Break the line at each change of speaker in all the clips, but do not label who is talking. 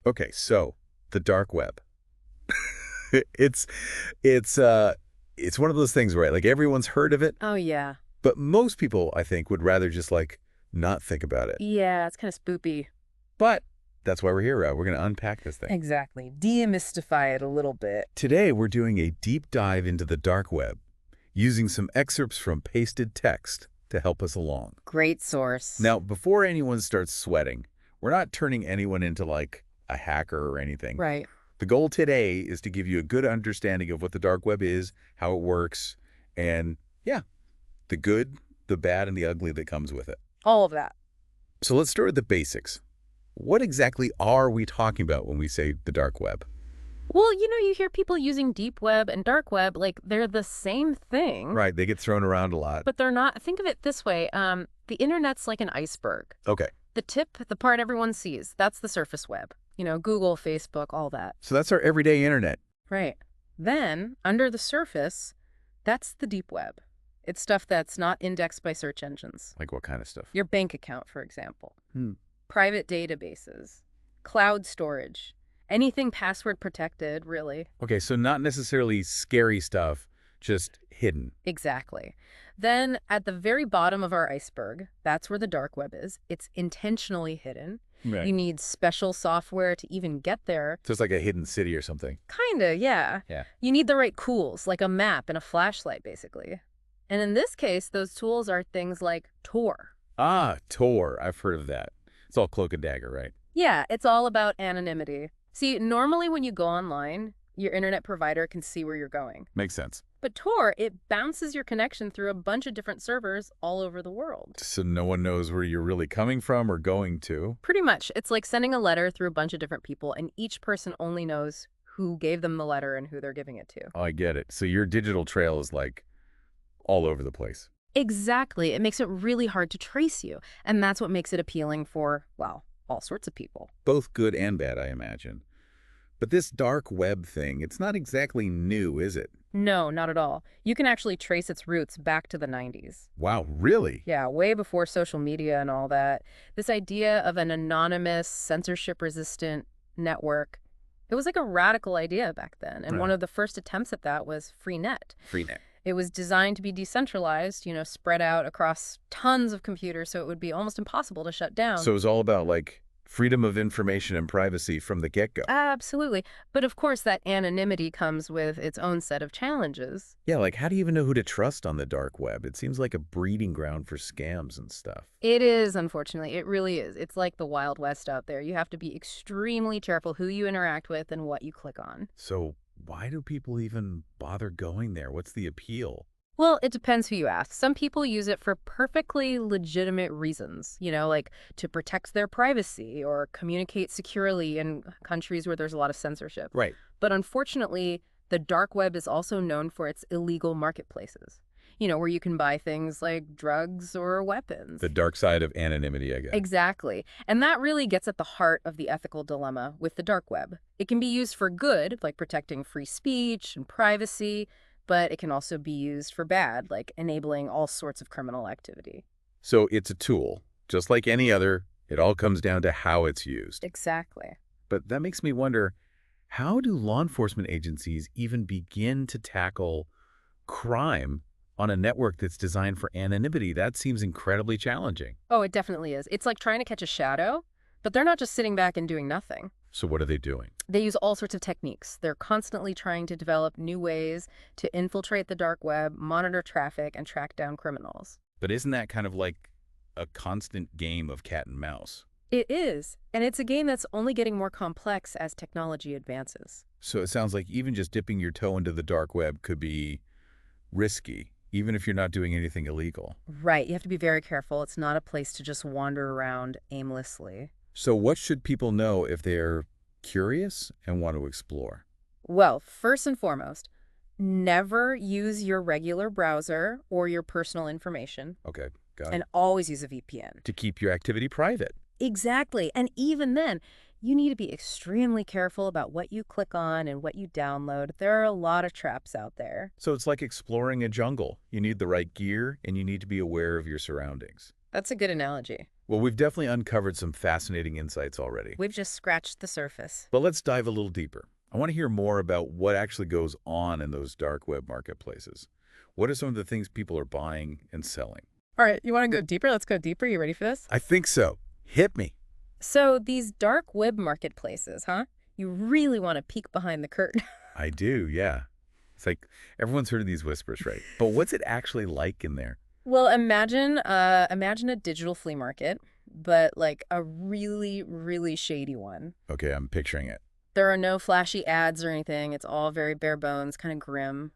Okay, so the dark web. It's it's uh it's one of those things, right? Like everyone's heard of it,
Oh, yeah.
but most people, I think, would rather just like not think about it.
Yeah, it's kind of spoopy.
But that's why we're here, We're going to unpack this thing.
Exactly. Demystify it a little bit.
Today, we're doing a deep dive into the dark web, using some excerpts from pasted text to help us along.
Great source.
Now, before anyone starts sweating, we're not turning anyone into like a hacker or anything.
Right.
The goal today is to give you a good understanding of what the dark web is, how it works, and yeah, the good, the bad, and the ugly that comes with it.
All of that.
So let's start with the basics. What exactly are we talking about when we say the dark web?
Well, you hear people using deep web and dark web like they're the same thing,
Right, they get thrown around a lot.
but they're not. Think of it this way. The internet's like an iceberg.
Okay,
The tip, the part everyone sees, that's the surface web. Google, Facebook, all that.
so that's our everyday internet.
Right. Then, under the surface, that's the deep web. It's stuff that's not indexed by search engines.
Like what kind of stuff?
Your bank account, for example.
Hmm.
Private databases. Cloud storage. Anything password protected, really.
Okay, so not necessarily scary stuff, just hidden.
Exactly. Then, at the very bottom of our iceberg, that's where the dark web is. It's intentionally hidden.
Right.
You need special software to even get there.
So it's like a hidden city or something.
Kinda, yeah.
Yeah.
You need the right tools, like a map and a flashlight, basically. And in this case, those tools are things like Tor.
Ah, Tor. I've heard of that. It's all cloak and dagger, right?
Yeah, it's all about anonymity. See, normally when you go online, your internet provider can see where you're going.
Makes sense.
But Tor, it bounces your connection through a bunch of different servers all over the world.
So no one knows where you're really coming from or going to.
Pretty much. It's like sending a letter through a bunch of different people, and each person only knows who gave them the letter and who they're giving it to.
Oh, I get it. So your digital trail is like all over the place.
Exactly. It makes it really hard to trace you. And that's what makes it appealing for, well, all sorts of people.
Both good and bad, I imagine. But this dark web thing, it's not exactly new, is it?
No, not at all. You can actually trace its roots back to the 90s.
Wow, really?
Yeah, way before social media and all that. This idea of an anonymous, censorship-resistant network, it was like a radical idea back then. And one
Right.
of the first attempts at that was Freenet.
Freenet.
It was designed to be decentralized, spread out across tons of computers, so it would be almost impossible to shut down.
So it was all about like freedom of information and privacy from the get-go.
Absolutely. But of course, that anonymity comes with its own set of challenges.
Yeah, like how do you even know who to trust on the dark web? It seems like a breeding ground for scams and stuff.
It is, unfortunately. It really is. It's like the Wild West out there. You have to be extremely careful who you interact with and what you click on.
So why do people even bother going there? What's the appeal?
Well, it depends who you ask. Some people use it for perfectly legitimate reasons, like to protect their privacy or communicate securely in countries where there's a lot of censorship.
Right.
But unfortunately, the dark web is also known for its illegal marketplaces, where you can buy things like drugs or weapons.
The dark side of anonymity, I guess.
Exactly. And that really gets at the heart of the ethical dilemma with the dark web. It can be used for good, like protecting free speech and privacy, but it can also be used for bad, like enabling all sorts of criminal activity.
So it's a tool, just like any other. It all comes down to how it's used.
Exactly.
But that makes me wonder, how do law enforcement agencies even begin to tackle crime on a network that's designed for anonymity? That seems incredibly challenging.
Oh, it definitely is. It's like trying to catch a shadow, but they're not just sitting back and doing nothing.
So what are they doing?
They use all sorts of techniques. They're constantly trying to develop new ways to infiltrate the dark web, monitor traffic, and track down criminals.
But isn't that kind of like a constant game of cat and mouse?
It is, and it's a game that's only getting more complex as technology advances.
So it sounds like even just dipping your toe into the dark web could be risky, even if you're not doing anything illegal.
Right, you have to be very careful. It's not a place to just wander around aimlessly.
So what should people know if they're curious and want to explore?
Well, first and foremost, never use your regular browser or your personal information,
Okay, got it.
and always use a VPN.
To keep your activity private.
Exactly. And even then, you need to be extremely careful about what you click on and what you download. There are a lot of traps out there.
So it's like exploring a jungle. You need the right gear and you need to be aware of your surroundings.
That's a good analogy.
Well, we've definitely uncovered some fascinating insights already.
We've just scratched the surface.
But let's dive a little deeper. I want to hear more about what actually goes on in those dark web marketplaces. What are some of the things people are buying and selling?
All right, you want to go deeper? Let's go deeper. You ready for this?
I think so. Hit me.
So these dark web marketplaces, huh? You really want to peek behind the curtain.
I do, yeah. It's like everyone's heard of these whispers, right? But what's it actually like in there?
Well, imagine a digital flea market, but like a really, really shady one.
Okay, I'm picturing it.
There are no flashy ads or anything. It's all very bare bones, kind of grim.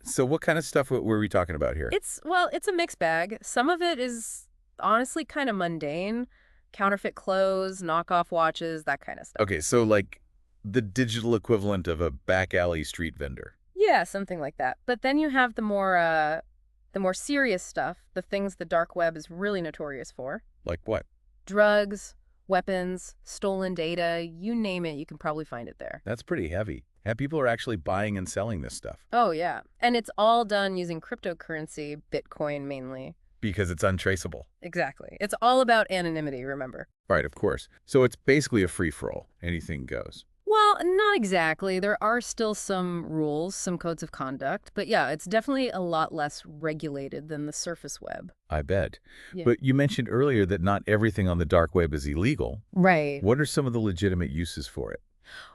So what kind of stuff were we talking about here?
It's a mixed bag. Some of it is honestly kind of mundane. Counterfeit clothes, knockoff watches, that kind of stuff.
Okay, so like the digital equivalent of a back alley street vendor.
Yeah, something like that. But then you have the more serious stuff, the things the dark web is really notorious for.
Like what?
Drugs, weapons, stolen data, you name it, you can probably find it there.
That's pretty heavy. Yeah, people are actually buying and selling this stuff.
Oh, yeah. And it's all done using cryptocurrency, Bitcoin mainly.
Because it's untraceable.
Exactly. It's all about anonymity, remember?
Right, of course. So it's basically a free-for-all. Anything goes.
Well, not exactly. There are still some rules, some codes of conduct. But yeah, it's definitely a lot less regulated than the surface web.
I bet.
Yeah.
But you mentioned earlier that not everything on the dark web is illegal.
Right.
What are some of the legitimate uses for it?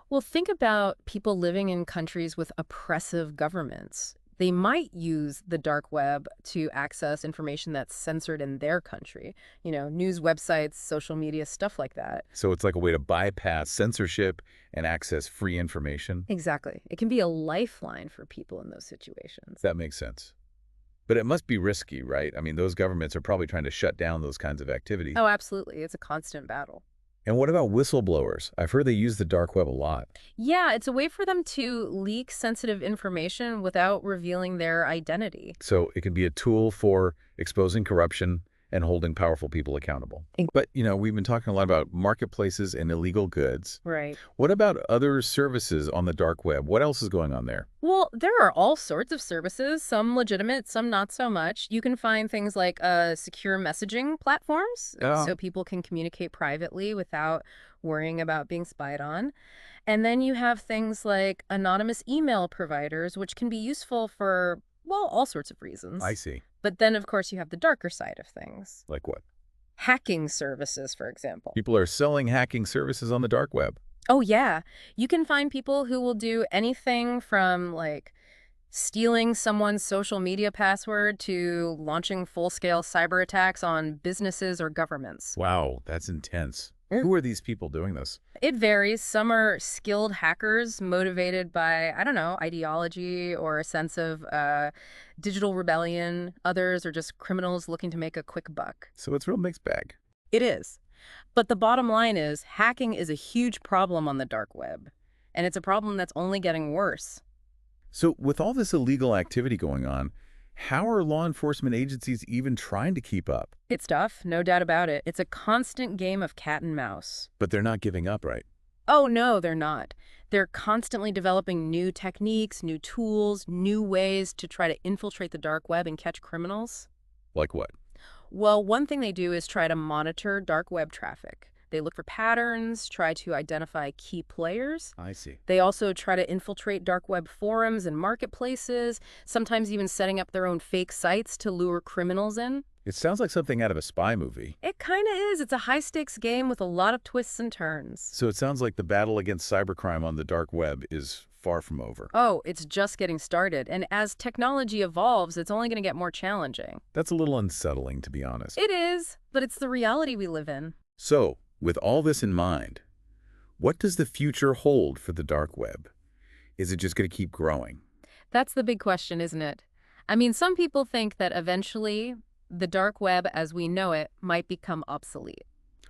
Well, think about people living in countries with oppressive governments. They might use the dark web to access information that's censored in their country. You know, news websites, social media, stuff like that.
So it's like a way to bypass censorship and access free information?
Exactly. It can be a lifeline for people in those situations.
That makes sense. But it must be risky, right? I mean, those governments are probably trying to shut down those kinds of activities.
Oh, absolutely. It's a constant battle.
And what about whistleblowers? I've heard they use the dark web a lot.
Yeah, it's a way for them to leak sensitive information without revealing their identity.
So it can be a tool for exposing corruption and holding powerful people accountable. But, we've been talking a lot about marketplaces and illegal goods.
Right.
What about other services on the dark web? What else is going on there?
Well, there are all sorts of services, some legitimate, some not so much. You can find things like secure messaging platforms, so people can communicate privately without worrying about being spied on. And then you have things like anonymous email providers, which can be useful for, well, all sorts of reasons.
I see.
But then, of course, you have the darker side of things.
Like what?
Hacking services, for example.
People are selling hacking services on the dark web.
Oh, yeah. You can find people who will do anything from, like, stealing someone's social media password to launching full-scale cyber attacks on businesses or governments.
Wow, that's intense. Who are these people doing this?
It varies. Some are skilled hackers motivated by, I don't know, ideology or a sense of digital rebellion. Others are just criminals looking to make a quick buck.
So it's a real mixed bag.
It is. But the bottom line is hacking is a huge problem on the dark web. And it's a problem that's only getting worse.
So with all this illegal activity going on, how are law enforcement agencies even trying to keep up?
It's tough, no doubt about it. It's a constant game of cat and mouse.
But they're not giving up, right?
Oh, no, they're not. They're constantly developing new techniques, new tools, new ways to try to infiltrate the dark web and catch criminals.
Like what?
Well, one thing they do is try to monitor dark web traffic. They look for patterns, try to identify key players.
I see.
They also try to infiltrate dark web forums and marketplaces, sometimes even setting up their own fake sites to lure criminals in.
It sounds like something out of a spy movie.
It kind of is. It's a high-stakes game with a lot of twists and turns.
So it sounds like the battle against cybercrime on the dark web is far from over.
Oh, it's just getting started. And as technology evolves, it's only going to get more challenging.
That's a little unsettling, to be honest.
It is, but it's the reality we live in.
So, with all this in mind, what does the future hold for the dark web? Is it just going to keep growing?
That's the big question, isn't it? I mean, some people think that eventually the dark web as we know it might become obsolete.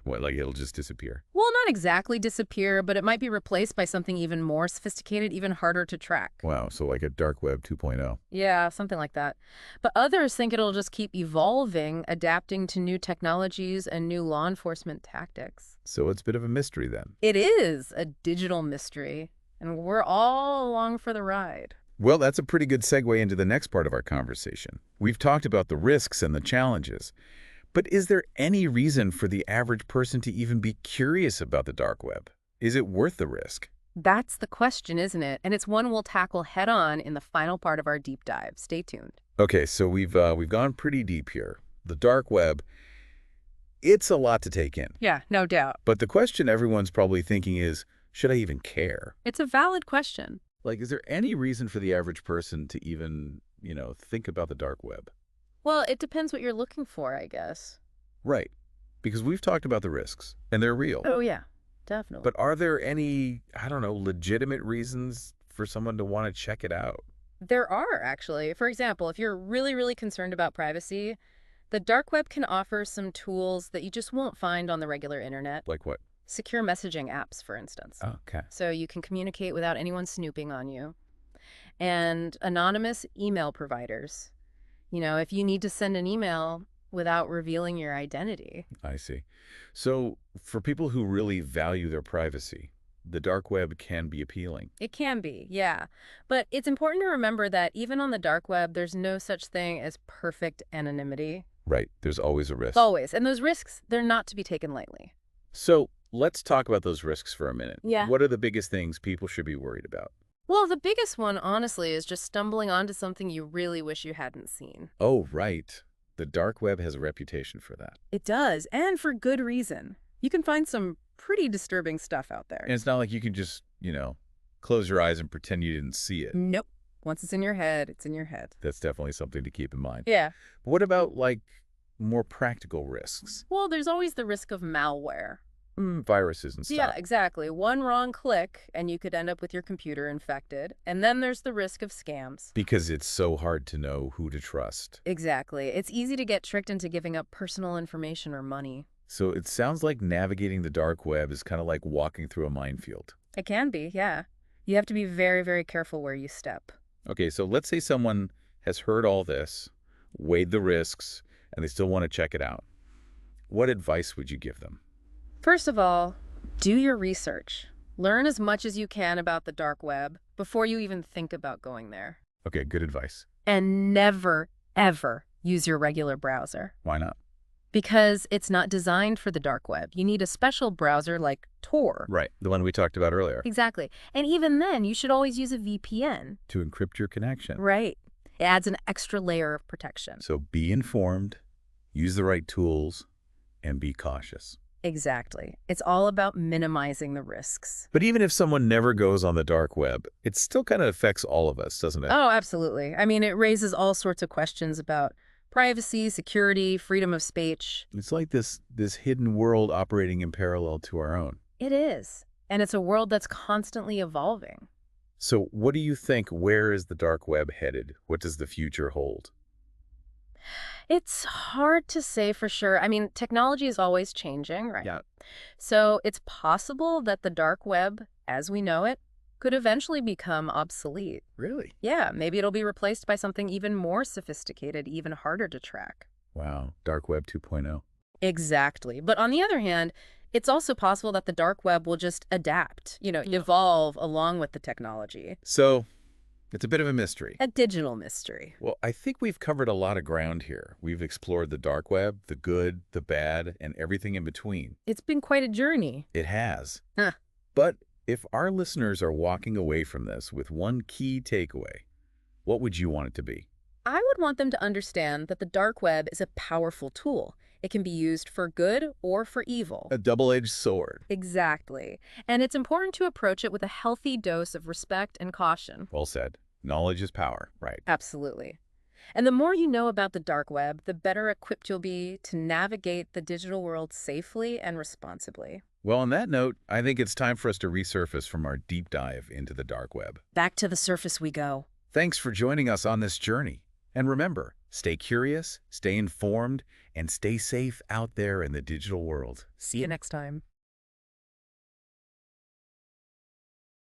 What, like it'll just disappear?
Well, not exactly disappear, but it might be replaced by something even more sophisticated, even harder to track.
Wow, so like a dark web 2.0.
Yeah, something like that. But others think it'll just keep evolving, adapting to new technologies and new law enforcement tactics.
So it's a bit of a mystery then.
It is a digital mystery, and we're all along for the ride.
Well, that's a pretty good segue into the next part of our conversation. We've talked about the risks and the challenges, But is there any reason for the average person to even be curious about the dark web? Is it worth the risk?
That's the question, isn't it? And it's one we'll tackle head on in the final part of our deep dive. Stay tuned.
Okay, so we've gone pretty deep here. The dark web, it's a lot to take in.
Yeah, no doubt.
But the question everyone's probably thinking is, should I even care?
It's a valid question.
Like, is there any reason for the average person to even, think about the dark web?
Well, it depends what you're looking for, I guess.
Right. Because we've talked about the risks, and they're real.
Oh, yeah, definitely.
But are there any, I don't know, legitimate reasons for someone to want to check it out?
There are, actually. For example, if you're really, really concerned about privacy, the dark web can offer some tools that you just won't find on the regular internet.
Like what?
Secure messaging apps, for instance.
Oh, okay.
So you can communicate without anyone snooping on you. And anonymous email providers. If you need to send an email without revealing your identity.
I see. So for people who really value their privacy, the dark web can be appealing.
It can be, yeah. But it's important to remember that even on the dark web, there's no such thing as perfect anonymity.
Right. There's always a risk.
Always. And those risks, they're not to be taken lightly.
So let's talk about those risks for a minute.
Yeah.
What are the biggest things people should be worried about?
Well, the biggest one, honestly, is just stumbling onto something you really wish you hadn't seen.
Oh, right. The dark web has a reputation for that.
It does, and for good reason. You can find some pretty disturbing stuff out there.
And it's not like you can just, close your eyes and pretend you didn't see it.
Nope. Once it's in your head, it's in your head.
That's definitely something to keep in mind.
Yeah.
But what about, more practical risks?
Well, there's always the risk of malware.
Viruses and stuff.
Yeah, exactly. One wrong click, and you could end up with your computer infected. And then there's the risk of scams.
Because it's so hard to know who to trust.
Exactly. It's easy to get tricked into giving up personal information or money.
So it sounds like navigating the dark web is kind of like walking through a minefield.
It can be, yeah. You have to be very, very careful where you step.
Okay, so let's say someone has heard all this, weighed the risks, and they still want to check it out. What advice would you give them?
First of all, do your research. Learn as much as you can about the dark web before you even think about going there.
Okay, good advice.
And never, ever use your regular browser.
Why not?
Because it's not designed for the dark web. You need a special browser like Tor.
Right, the one we talked about earlier.
Exactly. And even then, you should always use a VPN.
To encrypt your connection.
Right. It adds an extra layer of protection.
So be informed, use the right tools, and be cautious.
Exactly. It's all about minimizing the risks.
But even if someone never goes on the dark web, it still kind of affects all of us, doesn't it?
Oh, absolutely. I mean, it raises all sorts of questions about privacy, security, freedom of speech.
It's like this hidden world operating in parallel to our own.
It is. And it's a world that's constantly evolving.
So what do you think? Where is the dark web headed? What does the future hold?
It's hard to say for sure. I mean, technology is always changing, right?
Yeah.
So it's possible that the dark web, as we know it, could eventually become obsolete.
Really?
Yeah, maybe it'll be replaced by something even more sophisticated, even harder to track.
Wow. Dark web 2.0.
Exactly. But on the other hand, it's also possible that the dark web will just adapt, evolve along with the technology.
So it's a bit of a mystery.
A digital mystery.
Well, I think we've covered a lot of ground here. We've explored the dark web, the good, the bad, and everything in between.
It's been quite a journey.
It has.
Huh.
But if our listeners are walking away from this with one key takeaway, what would you want it to be?
I would want them to understand that the dark web is a powerful tool. It can be used for good or for evil.
A double-edged sword.
Exactly. And it's important to approach it with a healthy dose of respect and caution.
Well said. Knowledge is power, right?
Absolutely. And the more you know about the dark web, the better equipped you'll be to navigate the digital world safely and responsibly.
Well, on that note, I think it's time for us to resurface from our deep dive into the dark web.
Back to the surface we go.
Thanks for joining us on this journey. And remember, stay curious, stay informed, and stay safe out there in the digital world.
See you next time.